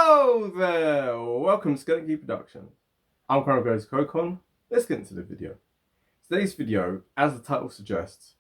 Hello there! Welcome to SKP Productions. I'm Current Goes Kokon. Let's get into the video. Today's video, as the title suggests,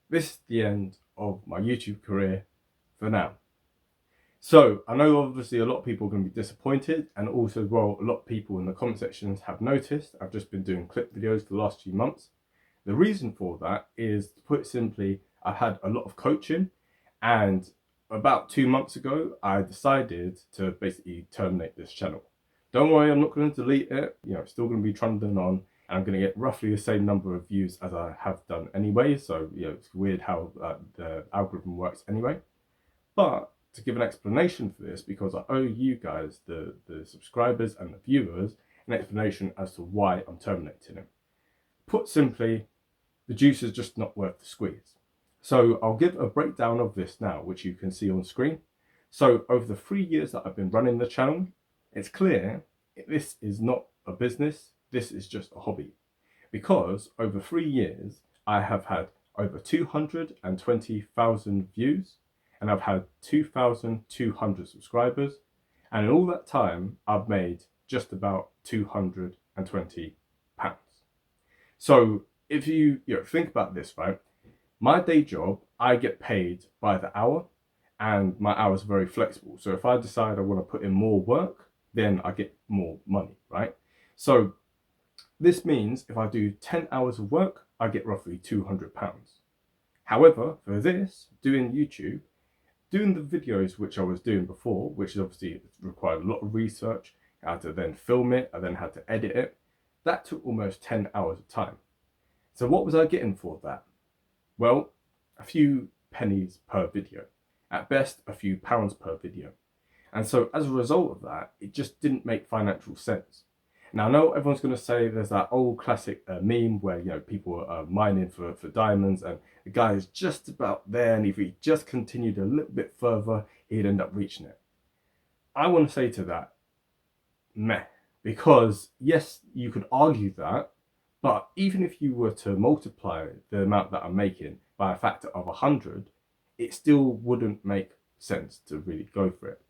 this is the end of my YouTube career for now. So, I know obviously a lot of people are going to be disappointed, and also as well, a lot of people in the comment sections have noticed I've just been doing clip videos for the last few months. The reason for that is, to put it simply, I've had a lot of coaching, and about 2 months ago, I decided to basically terminate this channel. Don't worry, I'm not going to delete it. It's still going to be trundling on, and I'm going to get roughly the same number of views as I have done anyway. So, it's weird how the algorithm works anyway. But to give an explanation for this, because I owe you guys, the subscribers and the viewers, an explanation as to why I'm terminating it. Put simply, the juice is just not worth the squeeze. So I'll give a breakdown of this now, which you can see on screen. So over the 3 years that I've been running the channel, it's clear this is not a business, this is just a hobby. Because over 3 years, I have had over 220,000 views, and I've had 2,200 subscribers. And in all that time, I've made just about £220. So if you think about this, right? My day job, I get paid by the hour, and my hours are very flexible. So if I decide I want to put in more work, then I get more money, right? So this means if I do 10 hours of work, I get roughly £200. However, for this, doing YouTube, doing the videos which I was doing before, which obviously required a lot of research, I had to then film it, I then had to edit it, that took almost 10 hours of time. So what was I getting for that? Well, a few pennies per video. At best, a few pounds per video. And so as a result of that, it just didn't make financial sense. Now, I know everyone's going to say there's that old classic meme where, people are mining for diamonds, and the guy is just about there, and if he just continued a little bit further, he'd end up reaching it. I want to say to that, meh. Because yes, you could argue that, but even if you were to multiply the amount that I'm making by a factor of 100, it still wouldn't make sense to really go for it.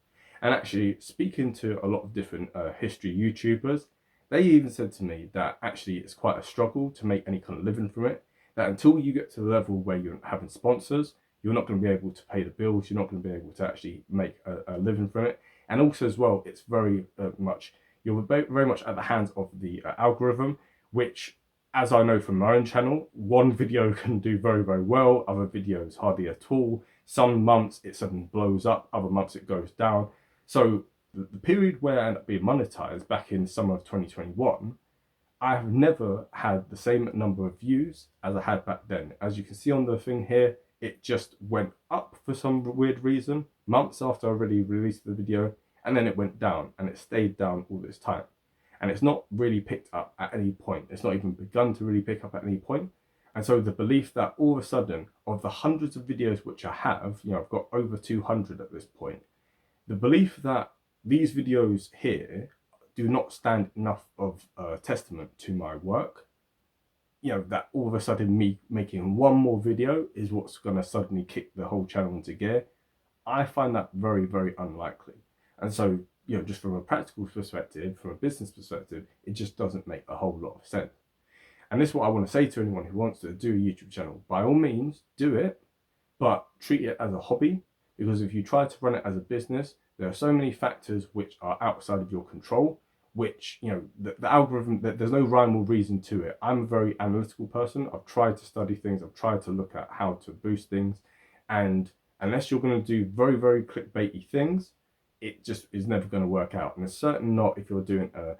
And actually, speaking to a lot of different history YouTubers, they even said to me that actually it's quite a struggle to make any kind of living from it. That until you get to the level where you're having sponsors, you're not going to be able to pay the bills, you're not going to be able to actually make a living from it. And also as well, it's very much, you're very much at the hands of the algorithm, which, as I know from my own channel, one video can do very, very well, other videos hardly at all. Some months it suddenly blows up, other months it goes down. So the period where I ended up being monetized back in summer of 2021, I have never had the same number of views as I had back then. As you can see on the thing here, it just went up for some weird reason, months after I already released the video, and then it went down, and it stayed down all this time. And it's not really picked up at any point. It's not even begun to really pick up at any point. And so the belief that all of a sudden, of the hundreds of videos which I have, I've got over 200 at this point, the belief that these videos here do not stand enough of a testament to my work, that all of a sudden me making one more video is what's going to suddenly kick the whole channel into gear, I find that very, very unlikely. And so, just from a practical perspective, from a business perspective, it just doesn't make a whole lot of sense. And this is what I want to say to anyone who wants to do a YouTube channel. By all means, do it, but treat it as a hobby, because if you try to run it as a business, there are so many factors which are outside of your control, which, the algorithm, there's no rhyme or reason to it. I'm a very analytical person. I've tried to study things. I've tried to look at how to boost things. And unless you're going to do very, very clickbaity things, it just is never going to work out. And it's certainly not if you're doing an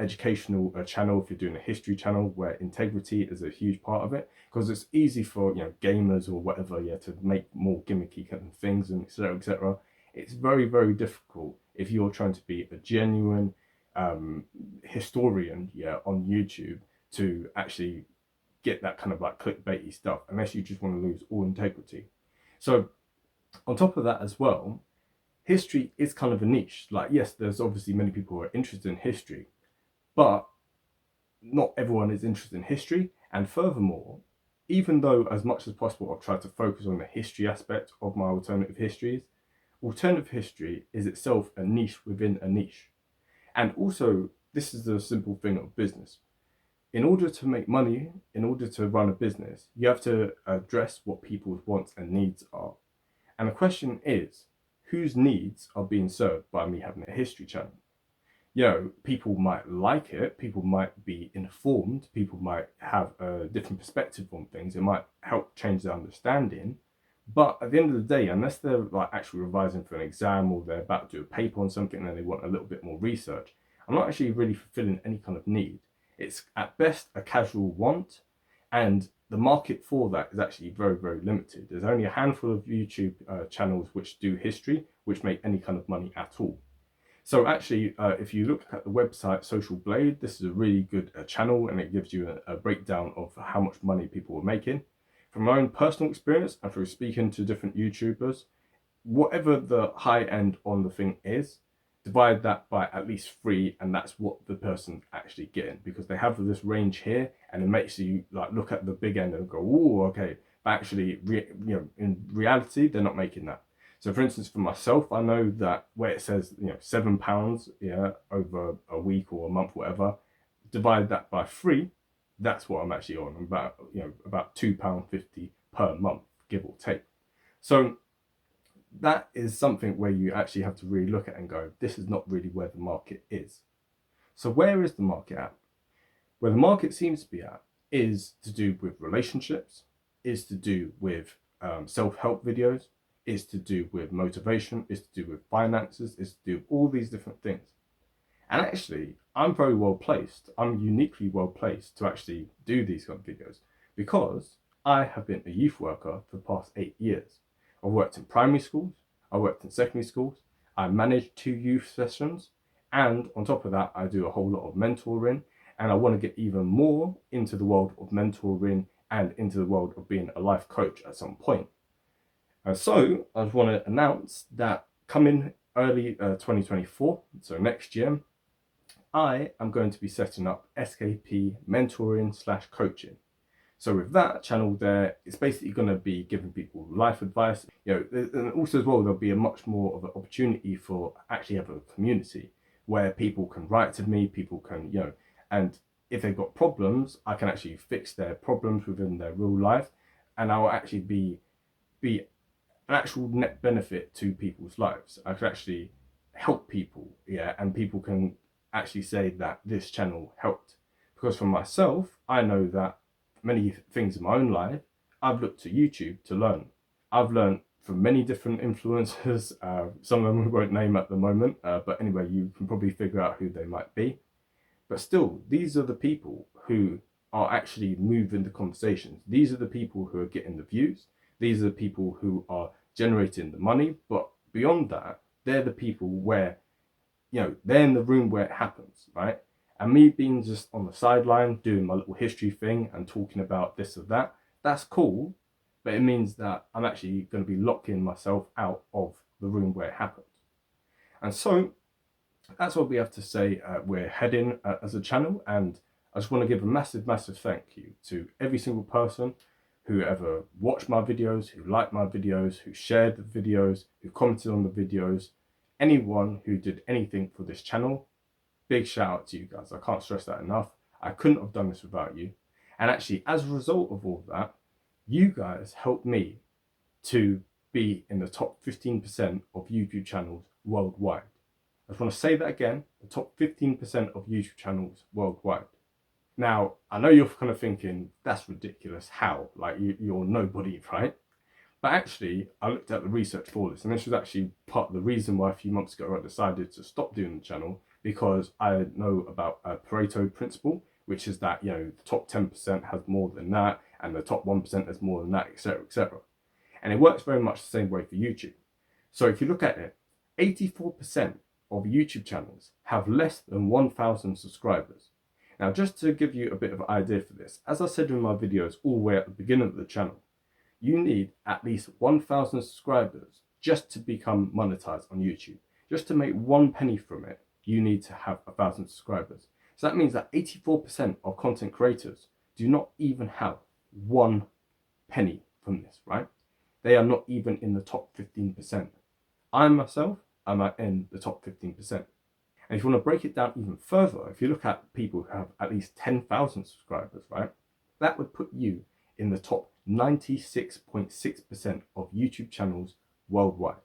educational channel, if you're doing a history channel where integrity is a huge part of it, because it's easy for gamers or whatever to make more gimmicky kind of things, and etc, etc. It's very, very difficult if you're trying to be a genuine historian on YouTube to actually get that kind of like clickbaity stuff, unless you just want to lose all integrity. So on top of that as well, history is kind of a niche. Like, yes, there's obviously many people who are interested in history, but not everyone is interested in history. And furthermore, even though as much as possible I've tried to focus on the history aspect of my alternative histories, alternative history is itself a niche within a niche. And also, this is the simple thing of business. In order to make money, in order to run a business, you have to address what people's wants and needs are. And the question is, whose needs are being served by me having a history channel? People might like it, people might be informed, people might have a different perspective on things, it might help change their understanding. But at the end of the day, unless they're like actually revising for an exam or they're about to do a paper on something and they want a little bit more research, I'm not actually really fulfilling any kind of need. It's at best a casual want, and the market for that is actually very, very limited. There's only a handful of YouTube channels which do history, which make any kind of money at all. So actually, if you look at the website Social Blade, this is a really good channel, and it gives you a breakdown of how much money people are making. From my own personal experience and through speaking to different YouTubers, whatever the high end on the thing is, divide that by at least 3, and that's what the person's actually getting, because they have this range here, and it makes you like look at the big end and go, oh, okay. But actually, in reality, they're not making that. So, for instance, for myself, I know that where it says £7, over a week or a month, whatever, divide that by 3, that's what I'm actually on. About £2.50 per month, give or take. So that is something where you actually have to really look at and go, this is not really where the market is. So where is the market at? Where the market seems to be at is to do with relationships, is to do with self-help videos, is to do with motivation, is to do with finances, is to do with all these different things. And actually, I'm very well placed. I'm uniquely well placed to actually do these kind of videos because I have been a youth worker for the past 8 years. I've worked in primary schools, I worked in secondary schools, I managed 2 youth sessions, and on top of that, I do a whole lot of mentoring, and I want to get even more into the world of mentoring and into the world of being a life coach at some point. And so I just want to announce that coming early 2024, so next year, I am going to be setting up SKP mentoring/coaching. So with that channel there, it's basically going to be giving people life advice, and also as well, there'll be a much more of an opportunity for actually having a community where people can write to me, people can, and if they've got problems, I can actually fix their problems within their real life, and I'll actually be an actual net benefit to people's lives. I can actually help people, and people can actually say that this channel helped. Because for myself, I know that many things in my own life, I've looked to YouTube to learn. I've learned from many different influencers, some of them we won't name at the moment, but anyway, you can probably figure out who they might be. But still, these are the people who are actually moving the conversations. These are the people who are getting the views. These are the people who are generating the money. But beyond that, they're the people where, they're in the room where it happens, right? And me being just on the sideline, doing my little history thing and talking about this or that, that's cool. But it means that I'm actually going to be locking myself out of the room where it happened. And so that's what we have to say. We're heading as a channel. And I just want to give a massive, massive thank you to every single person who ever watched my videos, who liked my videos, who shared the videos, who commented on the videos, anyone who did anything for this channel. Big shout out to you guys. I can't stress that enough. I couldn't have done this without you. And actually, as a result of all that, you guys helped me to be in the top 15% of YouTube channels worldwide. I just want to say that again, the top 15% of YouTube channels worldwide. Now, I know you're kind of thinking, that's ridiculous. How? Like, you're nobody, right? But actually, I looked at the research for this, and this was actually part of the reason why a few months ago I decided to stop doing the channel, because I know about a Pareto principle, which is that, the top 10% has more than that, and the top 1% has more than that, etc., etc. And it works very much the same way for YouTube. So if you look at it, 84% of YouTube channels have less than 1,000 subscribers. Now, just to give you a bit of an idea for this, as I said in my videos all the way at the beginning of the channel, you need at least 1,000 subscribers just to become monetized on YouTube. Just to make 1 penny from it, you need to have 1,000 subscribers. So that means that 84% of content creators do not even have 1 penny from this, right? They are not even in the top 15%. I myself am in the top 15%. And if you want to break it down even further, if you look at people who have at least 10,000 subscribers, right, that would put you in the top 96.6% of YouTube channels worldwide.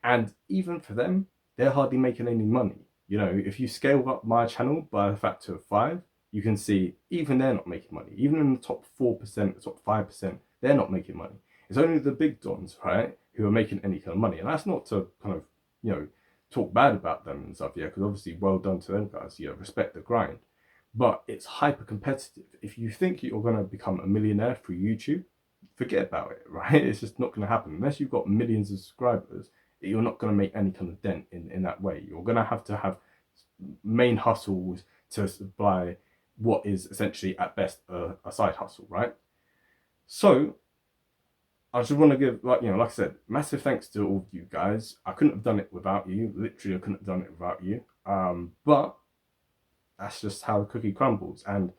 And even for them, they're hardly making any money. You know, if you scale up my channel by a factor of 5, you can see even they're not making money. Even in the top 4%, the top 5%, they're not making money. It's only the big dons, right, who are making any kind of money. And that's not to kind of, you know, talk bad about them and stuff, yeah, because obviously well done to them guys, you know, respect the grind. But it's hyper competitive. If you think you're going to become a millionaire through YouTube, forget about it, right? It's just not going to happen. Unless you've got millions of subscribers, you're not going to make any kind of dent in that way. You're going to have main hustles to supply what is essentially at best a side hustle, right? So I just want to give, like I said, massive thanks to all of you guys. I couldn't have done it without you. Literally, I couldn't have done it without you. But that's just how the cookie crumbles. And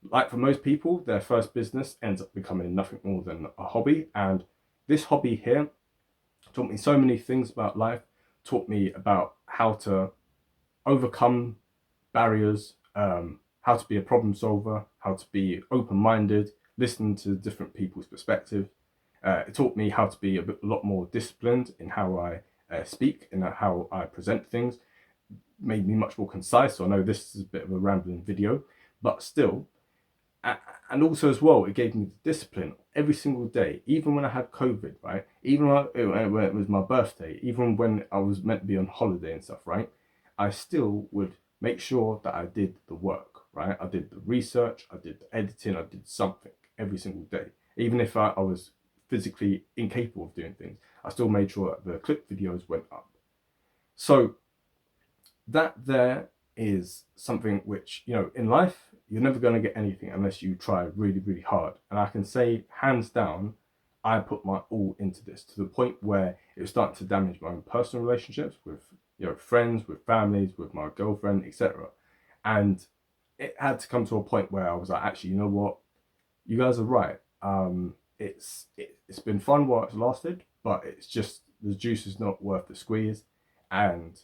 like for most people, their first business ends up becoming nothing more than a hobby. And this hobby here taught me so many things about life, taught me about how to overcome barriers, how to be a problem solver, how to be open-minded, listen to different people's perspectives. It taught me how to be a lot more disciplined in how I speak and how I present things. Made me much more concise. So I know this is a bit of a rambling video, but still. And also as well, it gave me the discipline every single day, even when I had COVID, right? Even when it was my birthday, even when I was meant to be on holiday and stuff, right? I still would make sure that I did the work, right? I did the research, I did the editing, I did something every single day. Even if I was physically incapable of doing things, I still made sure that the clip videos went up. So that there is something which, you know, in life, you're never going to get anything unless you try really, really hard. And I can say, hands down, I put my all into this to the point where it was starting to damage my own personal relationships with, you know, friends, with families, with my girlfriend, etc. And it had to come to a point where I was like, actually, you know what? You guys are right. It's been fun while it's lasted, but it's just the juice is not worth the squeeze. And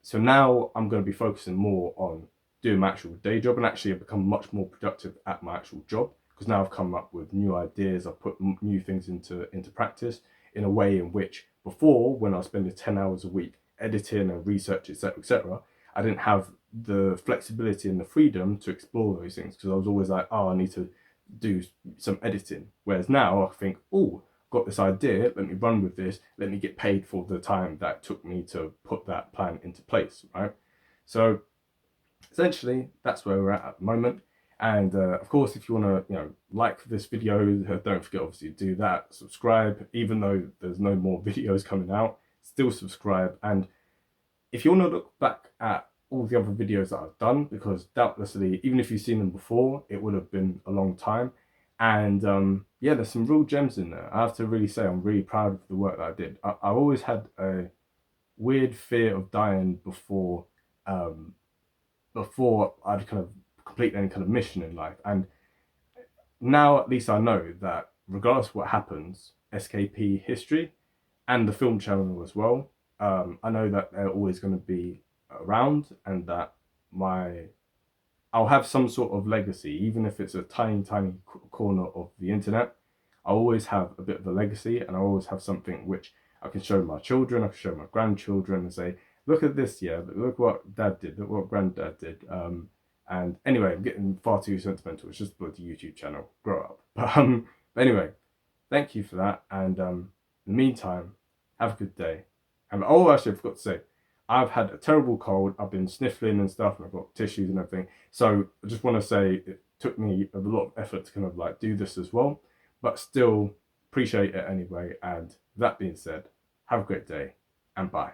so now I'm going to be focusing more on doing my actual day job, and actually I've become much more productive at my actual job, because now I've come up with new ideas, I've put new things into practice in a way in which before, when I was spending 10 hours a week editing and research, etc., I didn't have the flexibility and the freedom to explore those things, because I was always like, oh, I need to do some editing. Whereas now I think, oh, got this idea, let me run with this, let me get paid for the time that took me to put that plan into place, right? So essentially, that's where we're at the moment. And of course, if you want to, like this video, don't forget obviously to do that. Subscribe, even though there's no more videos coming out, still subscribe. And if you want to look back at all the other videos that I've done, because doubtlessly, even if you've seen them before, it would have been a long time. And yeah, there's some real gems in there. I have to really say I'm really proud of the work that I did. I've always had a weird fear of dying before I'd kind of complete any kind of mission in life. And now at least I know that regardless of what happens, SKP history and the film channel as well, I know that they're always going to be around, and that I'll have some sort of legacy, even if it's a tiny, tiny corner of the internet. I always have a bit of a legacy, and I always have something which I can show my children, I can show my grandchildren and say, look at this, yeah, look what dad did, look what granddad did. And anyway, I'm getting far too sentimental. It's just a bloody YouTube channel. Grow up. But anyway, thank you for that. And in the meantime, have a good day. And oh, actually, I forgot to say, I've had a terrible cold. I've been sniffling and stuff, and I've got tissues and everything. So I just want to say it took me a lot of effort to kind of like do this as well, but still appreciate it anyway. And that being said, have a great day and bye.